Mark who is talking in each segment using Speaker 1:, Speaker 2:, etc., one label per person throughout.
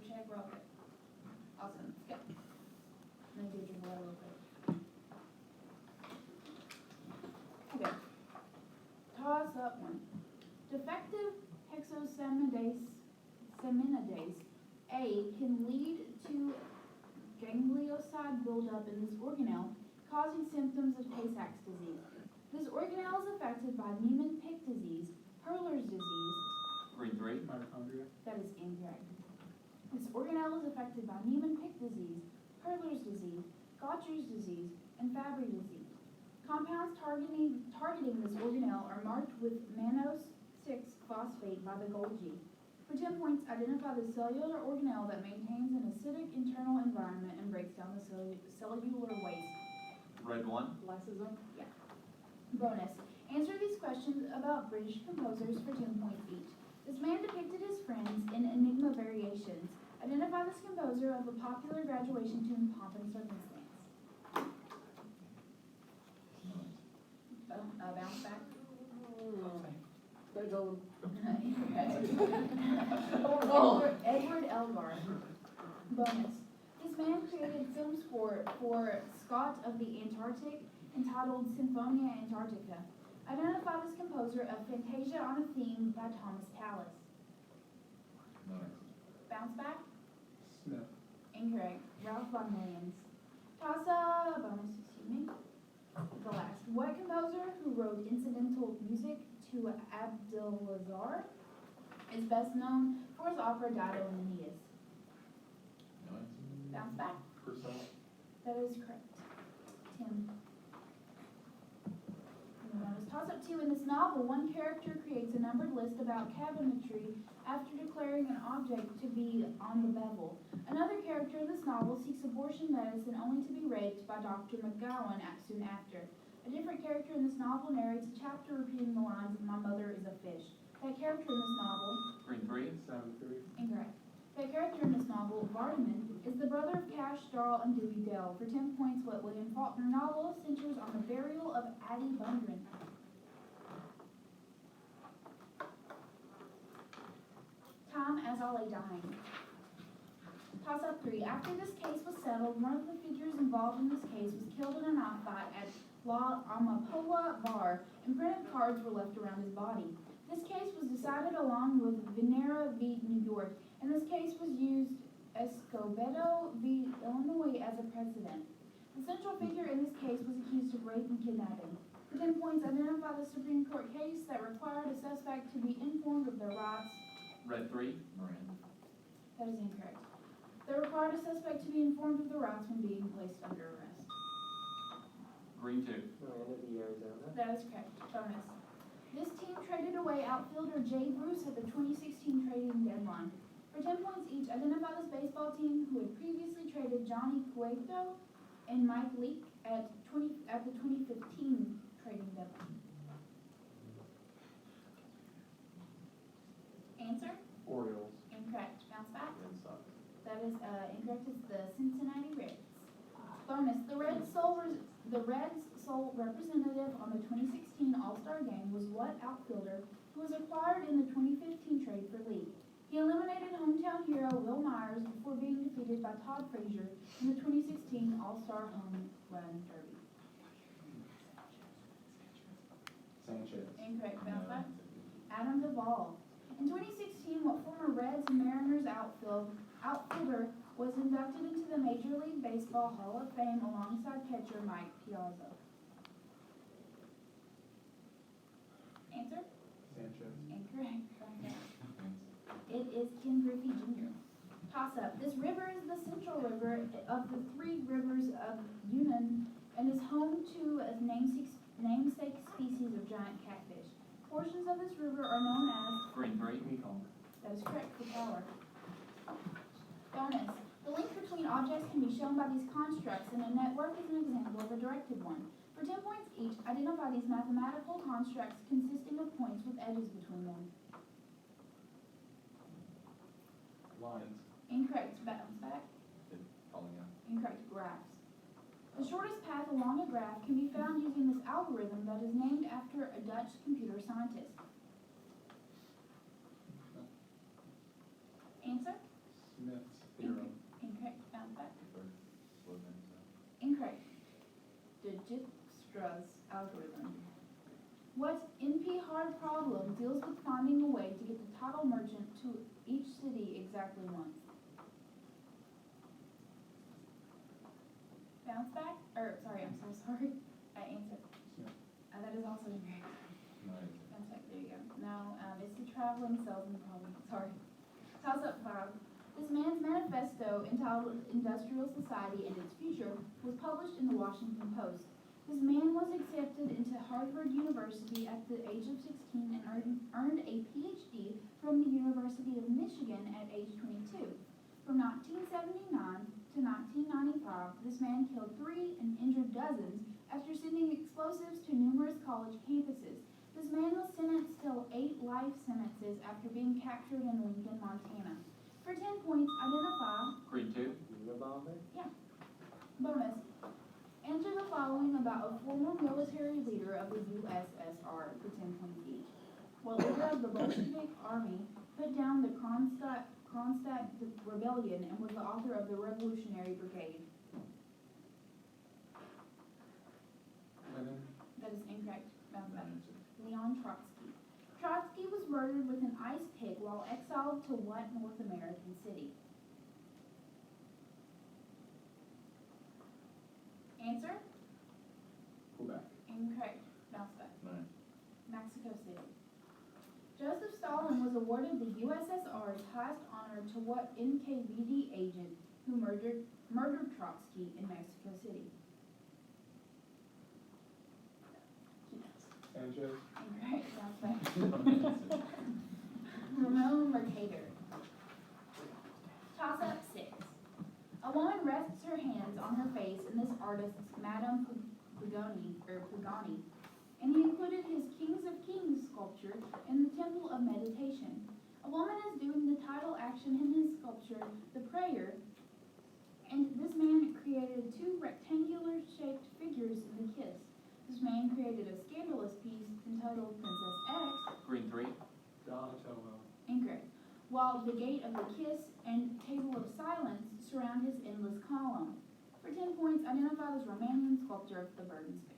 Speaker 1: check real quick. Awesome, let's go. I'm gonna do your blood real quick. Okay. Toss up one. Defective hexosaminidase A can lead to ganglioside buildup in this organelle, causing symptoms of Tay-Sachs disease. This organelle is affected by Niemann-Pick disease, Hurler's disease.
Speaker 2: Green 3.
Speaker 3: Mitochondria.
Speaker 1: That is incorrect. This organelle is affected by Niemann-Pick disease, Hurler's disease, Gaucher's disease, and Fabry disease. Compounds targeting this organelle are marked with mannose 6-phosphate by the Golgi. For 10 points, identify the cellular organelle that maintains an acidic internal environment and breaks down the cellular waste.
Speaker 2: Red 1.
Speaker 1: Lysosome? Yeah. Bonus. Answer these questions about British composers for 10 points each. This man depicted his friends in Enigma variations. Identify this composer of a popular graduation tune, Pomp and Circumstance. Bounce back. Edward Elgar. Bonus. This man created film score for Scott of the Antarctic entitled Symphonia Antarctica. Identify this composer of Fantasia on a Theme by Thomas Tallis. Bounce back?
Speaker 3: Smith.
Speaker 1: Incorrect. Ralph Vaughan Williams. Toss-up. Bonus, excuse me. The last. What composer who wrote incidental music to Abdelazar is best known for his opera Dido and Aeneas? Bounce back.
Speaker 3: Purcell.
Speaker 1: That is correct. Tim. Toss-up 2. In this novel, one character creates a numbered list about cabinetry after declaring an object to be on the bevel. Another character in this novel seeks abortion medicine only to be raped by Dr. McGowan soon after. A different character in this novel narrates a chapter repeating the lines, "My mother is a fish." That character in this novel...
Speaker 2: Green 3.
Speaker 3: Savitri.
Speaker 1: Incorrect. That character in this novel, Vardaman, is the brother of Cash, Darl, and Dewey Dell. For 10 points, what William Faulkner novel centers on the burial of Addie Bundren. Time as I lay dying. Toss-up 3. After this case was settled, one of the figures involved in this case was killed in a knife fight at La Amapola Bar, and printed cards were left around his body. This case was decided along with Venera v. New York, and this case was used Escobedo v. Illinois as a precedent. The central figure in this case was accused of rape and kidnapping. For 10 points, identify the Supreme Court case that required a suspect to be informed of their rights.
Speaker 2: Red 3. Moran.
Speaker 1: That is incorrect. That required a suspect to be informed of their rights when being placed under arrest.
Speaker 2: Green 2.
Speaker 3: Miranda v. Arizona.
Speaker 1: That is correct. Bonus. This team traded away outfielder Jay Bruce at the 2016 trading deadline. For 10 points each, identify this baseball team who had previously traded Johnny Cueto and Mike Leake at the 2015 trading deadline. Answer?
Speaker 3: Orioles.
Speaker 1: Incorrect. Bounce back.
Speaker 3: Red Sox.
Speaker 1: That is incorrect. It's the Cincinnati Reds. Bonus. The Reds' sole representative on the 2016 All-Star Game was what outfielder who was acquired in the 2015 trade for Lee? He eliminated hometown hero Will Myers before being defeated by Todd Frazier in the 2016 All-Star Home Run Derby.
Speaker 3: Sanchez.
Speaker 1: Incorrect. Bounce back. Adam Duvall. In 2016, what former Reds and Mariners outfielder was inducted into the Major League Baseball Hall of Fame alongside catcher Mike Piazza? Answer?
Speaker 3: Sanchez.
Speaker 1: Incorrect. It is Ken Griffey Jr. Toss-up. This river is the central river of the three rivers of Yunnan and is home to a namesake species of giant catfish. Portions of this river are known as...
Speaker 2: Green 3.
Speaker 3: Mekong.
Speaker 1: That is correct for power. Bonus. The link between objects can be shown by these constructs, and a network is an example of a directed one. For 10 points each, identify these mathematical constructs consisting of points with edges between them.
Speaker 3: Lines.
Speaker 1: Incorrect. Bounce back.
Speaker 2: Falling out.
Speaker 1: Incorrect. Graphs. The shortest path along a graph can be found using this algorithm that is named after a Dutch computer scientist. Answer?
Speaker 3: Smith's theorem.
Speaker 1: Incorrect. Bounce back.
Speaker 2: Slow things down.
Speaker 1: Incorrect. Dijkstra's algorithm. What NP-hard problem deals with finding a way to get the title merchant to each city exactly once? Bounce back? Sorry, I'm so sorry. Answer.
Speaker 3: Smith.
Speaker 1: That is also incorrect.
Speaker 2: Nice.
Speaker 1: Bounce back, there you go. No, it's the traveling salesman problem. Sorry. Toss up 5. This man's manifesto entitled Industrial Society and Its Future was published in the Washington Post. This man was accepted into Harvard University at the age of 16 and earned a PhD from the University of Michigan at age 22. From 1979 to 1995, this man killed 3 and injured dozens after sending explosives to numerous college campuses. This man was sentenced to 8 life sentences after being captured in Lincoln, Montana. For 10 points, identify.
Speaker 2: Green 2.
Speaker 1: Bonus. Answer the following about a former military leader of the USSR for 10 points each. While leader of the Bolshevik army, put down the Kronstadt rebellion and was the author of the Revolutionary Brigade.
Speaker 3: Lenin.
Speaker 1: That is incorrect. Bounce back.
Speaker 2: Answer.
Speaker 1: Leon Trotsky. Trotsky was murdered with an ice pick while exiled to what North American city? Answer?
Speaker 3: Quebec.
Speaker 1: Incorrect. Bounce back.
Speaker 2: 9.
Speaker 1: Mexico City. Joseph Stalin was awarded the USSR's highest honor to what NKVD agent who murdered Trotsky in Mexico City?
Speaker 3: Sanchez.
Speaker 1: Incorrect. Bounce back. Ramon Mercader. Toss up 6. A woman rests her hands on her face in this artist's Madame Pagani, and he included his Kings of Kings sculpture in the Temple of Meditation. A woman is doing the title action in his sculpture, The Prayer, and this man created 2 rectangular-shaped figures in the kiss. This man created a scandalous piece entitled Princess X.
Speaker 2: Green 3.
Speaker 3: Donatello.
Speaker 1: Incorrect. While the Gate of the Kiss and Table of Silence surround his endless column. For 10 points, identify this Romanian sculptor of the Burden Space.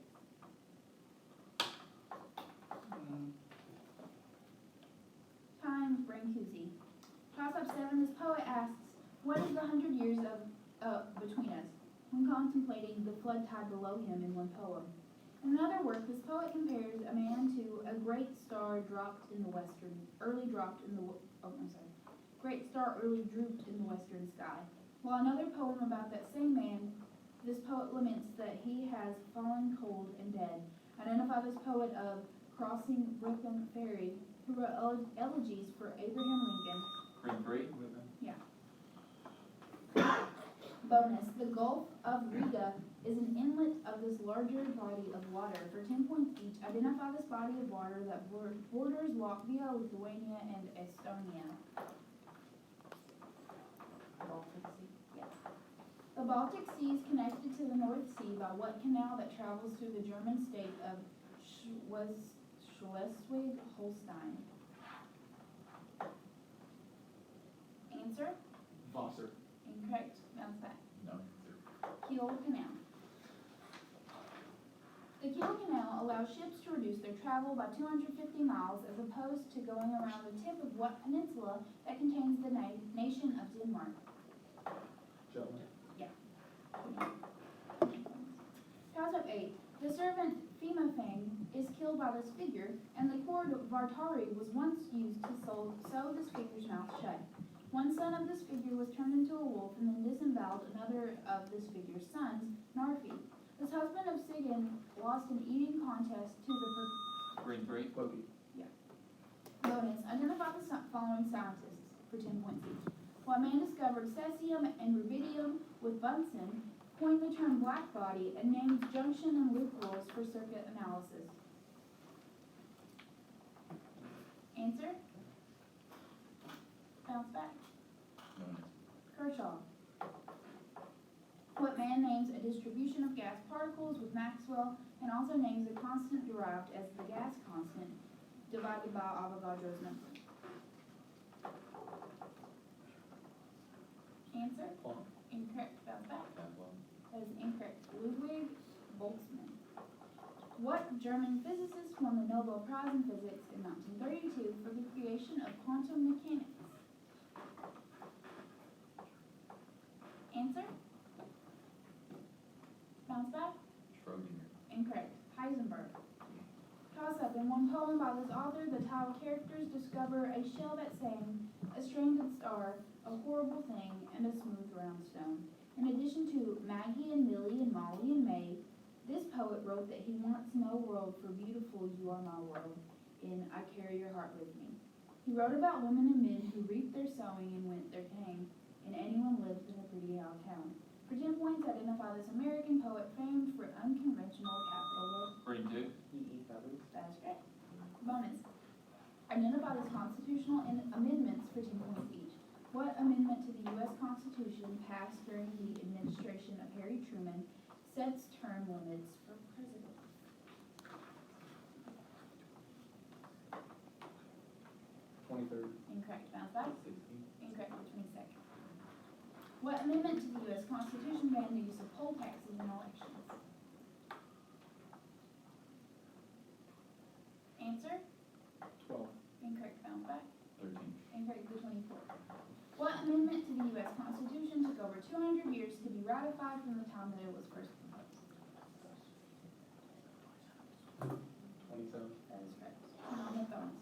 Speaker 1: Time, Brancusi. Toss up 7, this poet asks, what is the 100 years between us, when contemplating the flood tide below him in one poem? In another work, this poet compares a man to a great star great star early drooped in the western sky. While another poem about that same man, this poet laments that he has fallen cold and dead. Identify this poet of Crossing Brooklyn Ferry, who wrote elegies for Abraham Lincoln.
Speaker 2: Green 3.
Speaker 3: Whitman.
Speaker 1: Bonus. The Gulf of Riga is an inlet of this larger body of water. For 10 points each, identify this body of water that borders Latvia, Lithuania, and Estonia. Baltic Sea. Yes. The Baltic Sea is connected to the North Sea by what canal that travels through the German state of Schleswig-Holstein? Answer?
Speaker 3: Wasser.
Speaker 1: Incorrect. Bounce back.
Speaker 2: No.
Speaker 1: Kiel Canal. The Kiel Canal allows ships to reduce their travel by 250 miles as opposed to going around the tip of what peninsula that contains the nation of Denmark?
Speaker 3: Jutland.
Speaker 1: Toss up 8. The servant Fimafeng is killed by this figure, and the cord Vartari was once used to sew this figure's mouth shut. One son of this figure was turned into a wolf and then disemboweled another of this figure's sons, Narfi. This husband of Sigyn lost an eating contest to the
Speaker 2: Green 3.
Speaker 3: Loki.
Speaker 1: bonus. Identify the following scientists for 10 points each. While man discovered cesium and rubidium with Bunsen, coined the term black body and named junction and loop rules for circuit analysis. Answer? Bounce back.
Speaker 2: No answer.
Speaker 1: Kershaw. What man names a distribution of gas particles with Maxwell and also names a constant derived as the gas constant divided by Avogadro's number? Answer?
Speaker 3: Plum.
Speaker 1: Incorrect. Bounce back.
Speaker 2: Pavlov.
Speaker 1: That is incorrect. Ludwig Boltzmann. What German physicist won the Nobel Prize in Physics in 1932 for the creation of quantum mechanics? Answer? Bounce back?
Speaker 2: Schrodinger.
Speaker 1: Incorrect. Heisenberg. Toss up. In one poem by this author, the title characters discover a shell that's saying, a stranded star, a horrible thing, and a smooth round stone. In addition to Maggie and Millie and Molly and May, this poet wrote that he wants no world, for beautiful you are my world, in I Carry Your Heart With Me. He wrote about women and men who reaped their sowing and went their came, and anyone lived in a pretty old town. For 10 points, identify this American poet famed for unconventional capital work.
Speaker 2: Green 2.
Speaker 3: E.E. Feathers.
Speaker 1: That is correct. Bonus. Identify these constitutional amendments for 10 points each. What amendment to the U.S. Constitution passed during the administration of Harry Truman sets term limits for president?
Speaker 3: Twenty-third.
Speaker 1: Incorrect. Bounce back.
Speaker 2: 16.
Speaker 1: Incorrect. The 22nd. What amendment to the U.S. Constitution banned the use of poll taxes in elections? Answer?
Speaker 3: 12.
Speaker 1: Incorrect. Bounce back.
Speaker 2: 13.
Speaker 1: Incorrect. The 24th. What amendment to the U.S. Constitution took over 200 years to be ratified from the time that it was first proposed?
Speaker 3: 27.
Speaker 1: That is correct. And on the phones.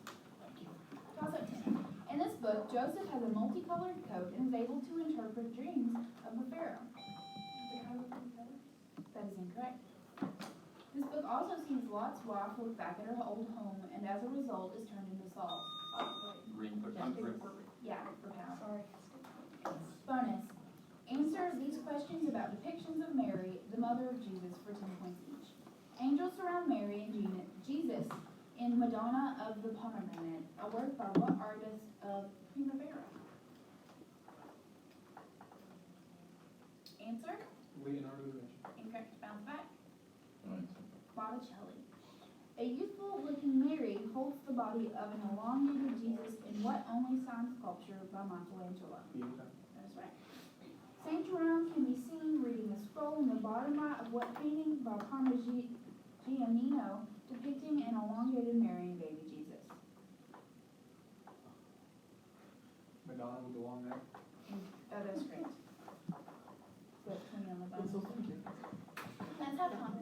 Speaker 1: Toss up 10. In this book, Joseph has a multicolored coat and is able to interpret dreams of the Pharaoh. That is incorrect. This book also sees Lot's wife look back at her old home and as a result is turned into salt.
Speaker 2: Green 13.
Speaker 1: Yeah, for power. Sorry. Bonus. Answer these questions about depictions of Mary, the mother of Jesus, for 10 points each. Angels surround Mary and Jesus in Madonna of the Pomegranate, a work by what artist of Primavera? Answer?
Speaker 3: Leonardo da Vinci.
Speaker 1: Incorrect. Bounce back.
Speaker 2: No answer.
Speaker 1: Botticelli. A youthful-looking Mary holds the body of an elongated Jesus in what only sign sculpture by Michelangelo?
Speaker 3: Pieta.
Speaker 1: That's right. Saint Jerome can be seen reading a scroll in the bottom right of what painting by Parmigianino depicting an elongated Mary and baby Jesus?
Speaker 3: Madonna with the long neck.
Speaker 1: Oh, that's great. Put 20 on the bottom. Let's have fun.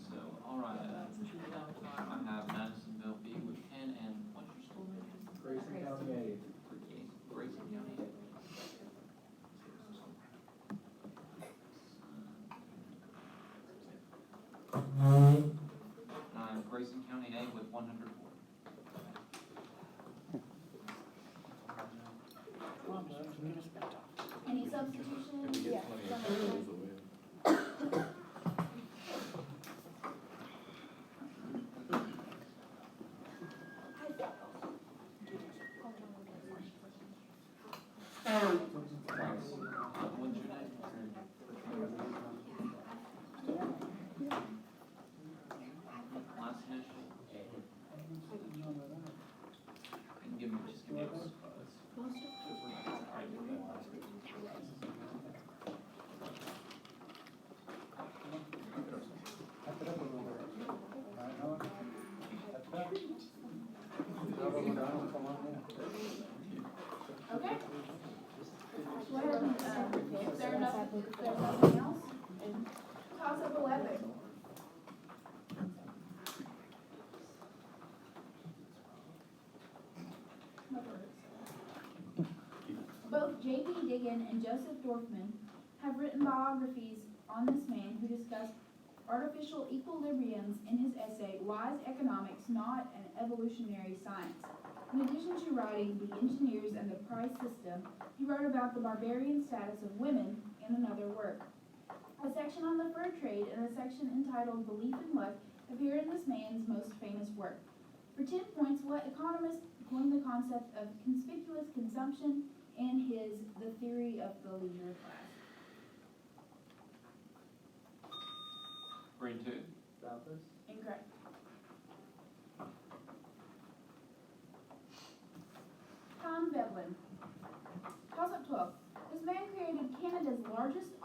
Speaker 2: So, all right. I have Madisonville B with 10, and what's your school name?
Speaker 3: Grayson County A.
Speaker 2: Grayson County. Grayson County A with 104.
Speaker 1: Any substitution?
Speaker 4: Yeah.
Speaker 2: What's your name? Last initial? And give me, just give me a
Speaker 1: Okay. Go ahead and, if there's nothing else, toss up 11. Both J.P. Diggin and Joseph Dorfman have written biographies on this man who discussed artificial equilibriums in his essay, Why is Economics Not an Evolutionary Science? In addition to writing The Engineers and the Price System, he wrote about the barbarian status of women in another work. A section on the fur trade and a section entitled Belief in Luck appear in this man's most famous work. For 10 points, what economist coined the concept of conspicuous consumption in his The Theory of the Leisure Class?
Speaker 2: Green 2.
Speaker 3: Malthus.
Speaker 1: Incorrect.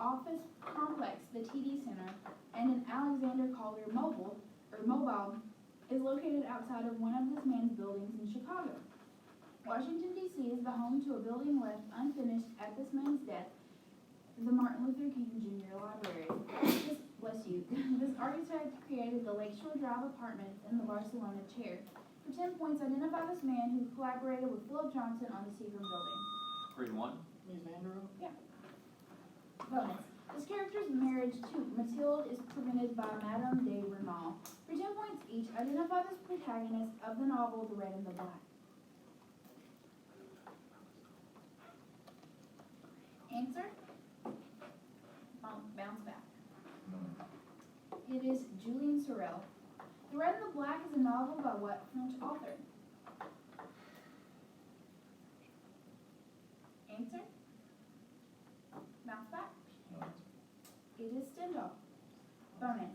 Speaker 1: office complex, the TD Center, and an Alexander Calder mobile is located outside of one of this man's buildings in Chicago. Washington, D.C. is the home to a building left unfinished at this man's death, the Martin Luther King Jr. Library. This architect created the Lakeshore Drive Apartments and the Barcelona Chair. For 10 points, identify this man who collaborated with Philip Johnson on the Seagram building.
Speaker 2: Green 1.
Speaker 4: Ms. Vanderbilt?
Speaker 1: Bonus. This character's marriage to Mathilde is prevented by Madame de Renal. For 10 points each, identify this protagonist of the novel The Red and the Black. Answer? Bounce back. It is Julian Sorel. The Red and the Black is a novel by what French author? Answer? Bounce back. It is Stendhal. Bonus.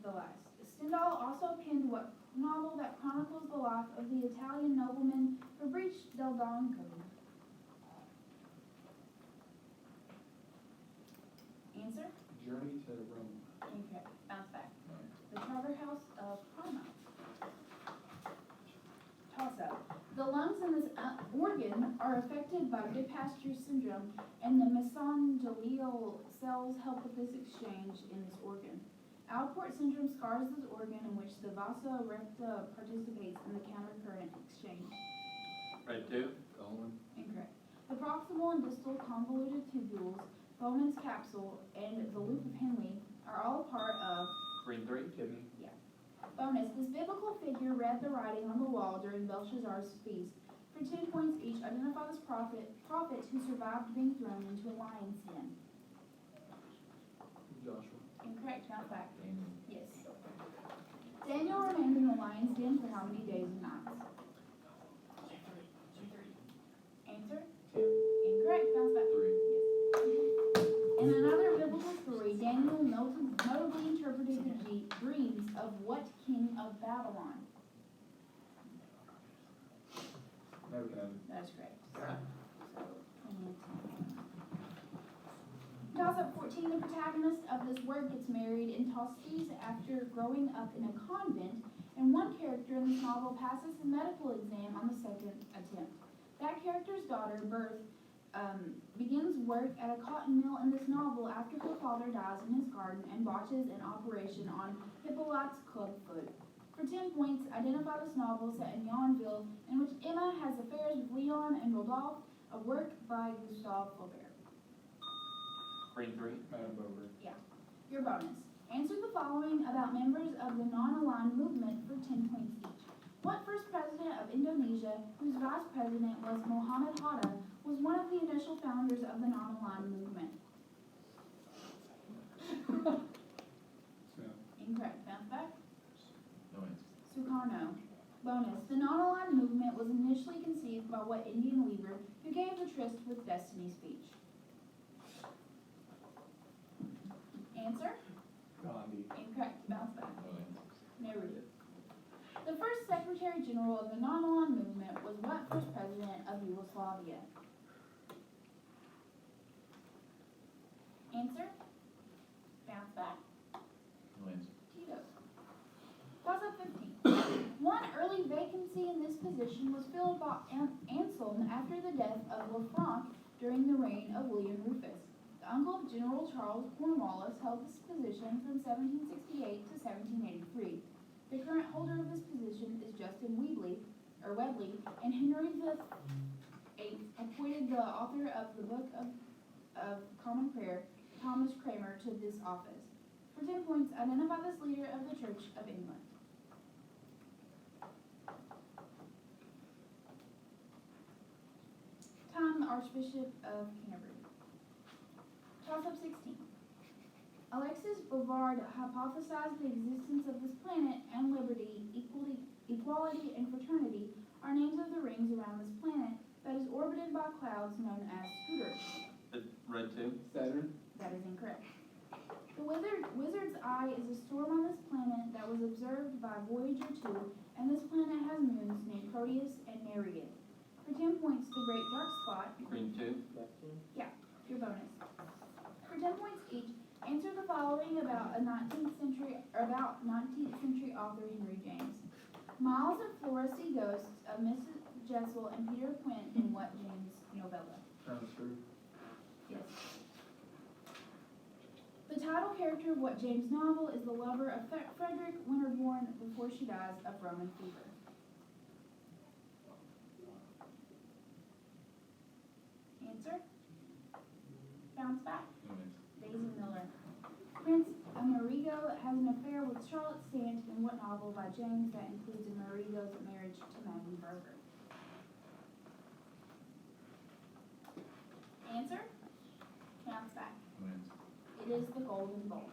Speaker 1: The last. Stendhal also penned what novel that chronicles the life of the Italian nobleman Fabrice del Dongo? Answer?
Speaker 3: Journey to Rome.
Speaker 1: Okay, bounce back. The Charterhouse of Parma. Toss-up. The lungs in this organ are affected by Goodpasture syndrome, and the mesangial cells help with this exchange in this organ. Alport syndrome scars this organ in which the vasa recta participates in the countercurrent exchange.
Speaker 2: Red 2.
Speaker 3: Colon.
Speaker 1: Incorrect. The proximal and distal convoluted tubules, Bowman's capsule, and the loop of Henle are all part of
Speaker 2: Green 3.
Speaker 3: Kidney.
Speaker 1: bonus. This biblical figure read the writing on the wall during Belshazzar's feast. For 10 points each, identify this prophet who survived being thrown into a lion's den.
Speaker 3: Joshua.
Speaker 1: Incorrect, not fact. Yes. Daniel remained in the lion's den for how many days and nights? Answer?
Speaker 3: 10.
Speaker 1: Incorrect, bounce back.
Speaker 2: 3.
Speaker 1: Yes. In another biblical story, Daniel notably interpreted the dreams of what king of Babylon?
Speaker 3: Nebuchadnezzar.
Speaker 1: That is correct. So, 20 and 10. Toss-up 14, the protagonist of this work gets married in Tostes after growing up in a convent, and one character in this novel passes his medical exam on the second attempt. That character's daughter, Berthe, begins work at a cotton mill in this novel after her father dies in his garden and watches an operation on Hippolyte's clubfoot. For 10 points, identify this novel set in Yonville, in which Emma has affairs with Leon and Rodolphe, a work by Gustave Flaubert.
Speaker 2: Green 3.
Speaker 3: Madame Bovary.
Speaker 1: Your bonus. Answer the following about members of the non-aligned movement for 10 points each. What first president of Indonesia, whose vice president was Muhammad Hatta, was one of the initial founders of the non-aligned movement?
Speaker 3: Smith.
Speaker 1: Incorrect. Bounce back.
Speaker 2: No answer.
Speaker 1: Sukarno. Bonus. The non-aligned movement was initially conceived by what Indian weaver who gave the Tryst with Destiny speech? Answer?
Speaker 3: Gandhi.
Speaker 1: Incorrect. Bounce back.
Speaker 2: No answer.
Speaker 1: Nehru. The first Secretary General of the non-aligned movement was what first president of Yugoslavia? Answer? Bounce back.
Speaker 2: No answer.
Speaker 1: Tito. Toss-up 15. One early vacancy in this position was filled by Anselm after the death of Lanfranc during the reign of William Rufus. The uncle of General Charles Cornwallis held this position from 1768 to 1783. The current holder of this position is Justin Wedley, and Henry VIII appointed the author of the Book of Common Prayer, Thomas Cranmer, to this office. For 10 points, identify this leader of the Church of England. Tom, the Archbishop of Canterbury. Toss-up 16. Alexis Bouvard hypothesized the existence of this planet, and liberty, equality, and fraternity are names of the rings around this planet that is orbited by clouds known as scooters.
Speaker 2: Red 2.
Speaker 3: Saturn.
Speaker 1: That is incorrect. The Wizard's Eye is a storm on this planet that was observed by Voyager 2, and this planet has moons named Proteus and Nereid. For 10 points, the Great Dark Spot.
Speaker 2: Green 2.
Speaker 3: Neptune.
Speaker 1: Your bonus. For 10 points each, answer the following about 19th century author Henry James. Miles and Flora see ghosts of Mrs. Jessel and Peter Quint in what James novella?
Speaker 3: True.
Speaker 1: Yes. The title character of what James novel is the lover of Frederick Winterbourne before she dies of Roman fever? Answer? Bounce back. Daisy Miller. Prince Amerigo has an affair with Charlotte Stant in what novel by James that includes Amerigo's marriage to Maggie Berger? Answer? Bounce back. It is The Golden Bowl.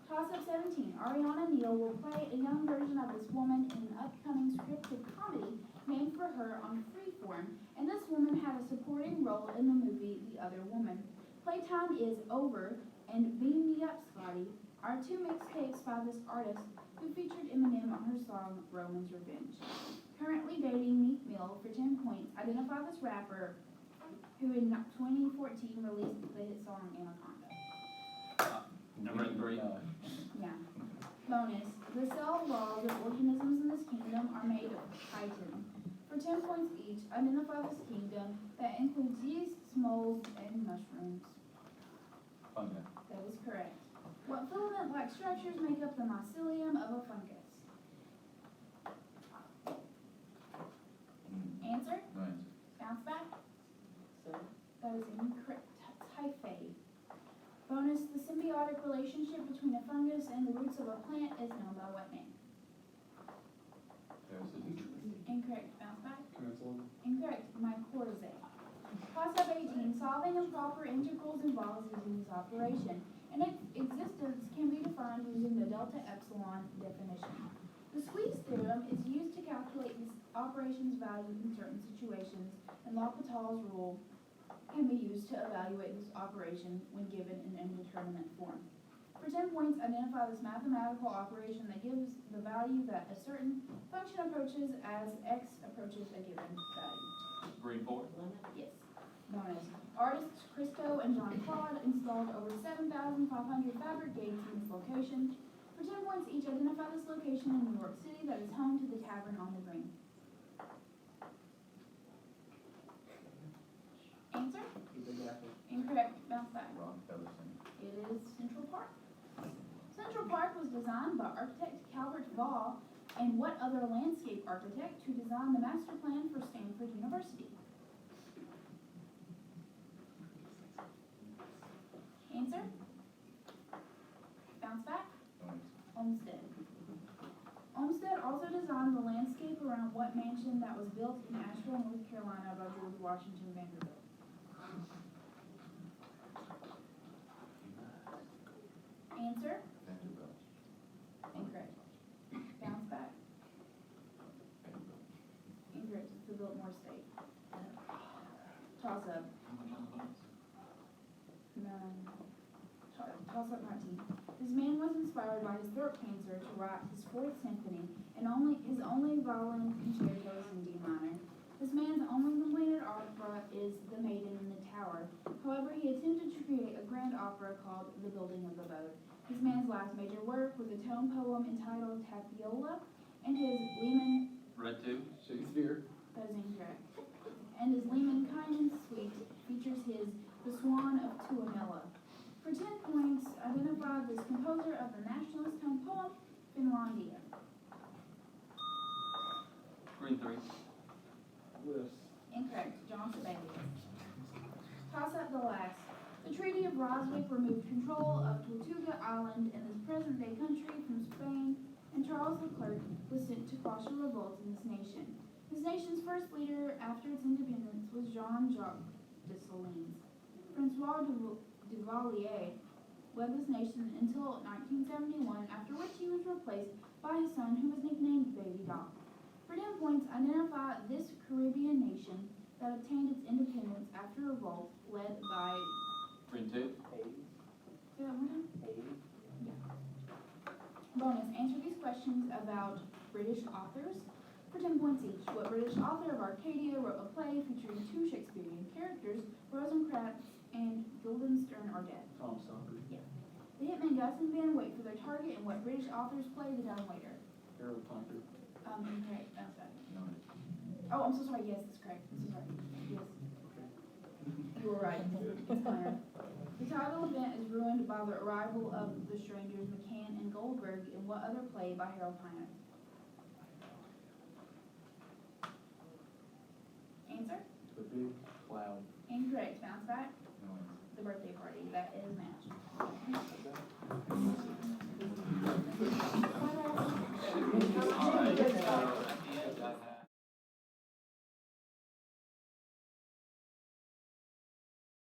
Speaker 1: Toss-up 17. Ariana Neal will play a young version of this woman in an upcoming scripted comedy named for her on Freeform, and this woman had a supporting role in the movie The Other Woman. Playtime is Over and Beam Me Up, Scotty are two mixtapes by this artist who featured Eminem on her song Roman's Revenge. Currently dating Meek Mill for 10 points. Identify this rapper who in 2014 released the hit song Anaconda.
Speaker 2: Number 3.
Speaker 1: Yeah. Bonus. The cell walls of organisms in this kingdom are made of chitin. For 10 points each, identify this kingdom that includes yeast, molds, and mushrooms.
Speaker 3: Fungi.
Speaker 1: That is correct. What filament-like structures make up the mycelium of a fungus? Answer? Bounce back? That is incorrect. Hyphae. Bonus, the symbiotic relationship between a fungus and the roots of a plant is known by what name? Incorrect. Bounce back? Incorrect. Mycorrhizae. Toss-up 18. Solving improper integrals involves using this operation, and its existence can be defined using the delta epsilon definition. The squeeze theorem is used to calculate this operation's value in certain situations, and L'Hopital's rule can be used to evaluate this operation when given an indeterminate form. For 10 points, identify this mathematical operation that gives the value that a certain function approaches as x approaches a given value.
Speaker 2: Green 4.
Speaker 1: Yes. Bonus. Artists Christo and John Claude installed over 7,500 fabric gates in this location. For 10 points each, identify this location in New York City that is home to the Tavern on the Green. Answer? Incorrect. Bounce back. It is Central Park. Central Park was designed by architect Calvert Vall and what other landscape architect who designed the master plan for Stanford University? Answer? Bounce back? Olmsted. Olmsted also designed the landscape around what mansion that was built in Asheville, North Carolina by George Washington Vanderbilt? Answer? Incorrect. Bounce back? Incorrect. It's the Biltmore State. Toss up. Toss up 19. This man was inspired by his throat cancer to write his fourth symphony and his only violin concertos in D minor. This man's only completed opera is The Maiden in the Tower. However, he attempted to create a grand opera called The Building of the Boat. This man's last major work was a tone poem entitled Tapiola, and his Lehman...
Speaker 2: Red 2.
Speaker 3: Shakespeare.
Speaker 1: That is incorrect. And his Lemminkainen suite features his The Swan of Tuonela. For 10 points, identify this composer of the nationalist tone poem, Finlandia.
Speaker 2: Green 3.
Speaker 3: List.
Speaker 1: Incorrect. John Sibelius. Toss up the last. The Treaty of Ryswick removed control of Tortuga Island and this present-day country from Spain, and Charles Leclerc was sent to quash a revolt in this nation. This nation's first leader after its independence was Jean-Jacques Dessalines. Francois Duvalier led this nation until 1971, after which he was replaced by his son, who was nicknamed Baby Doc. For 10 points, identify this Caribbean nation that obtained its independence after a revolt led by...
Speaker 2: Green 2.
Speaker 1: Say that one time? Yeah. Bonus, answer these questions about British authors. For 10 points each, what British author of Arcadia wrote a play featuring two Shakespearean characters, Rosencrantz and Guildenstern are dead?
Speaker 3: Tom Stoppard.
Speaker 1: hitman Gus and Ben wait for their target in what British authors play the dumbwaiter?
Speaker 3: Harold Pinter.
Speaker 1: Incorrect, that's right.
Speaker 3: No.
Speaker 1: Oh, I'm so sorry, yes, that's correct, I'm so sorry, yes. You were right, it's Clan. The title event is ruined by the arrival of the strangers McCann and Goldberg in what other play by Harold Piner? Answer?
Speaker 3: The Big Cloud.
Speaker 1: Incorrect, bounce back.
Speaker 3: No.
Speaker 1: The birthday party, that is math.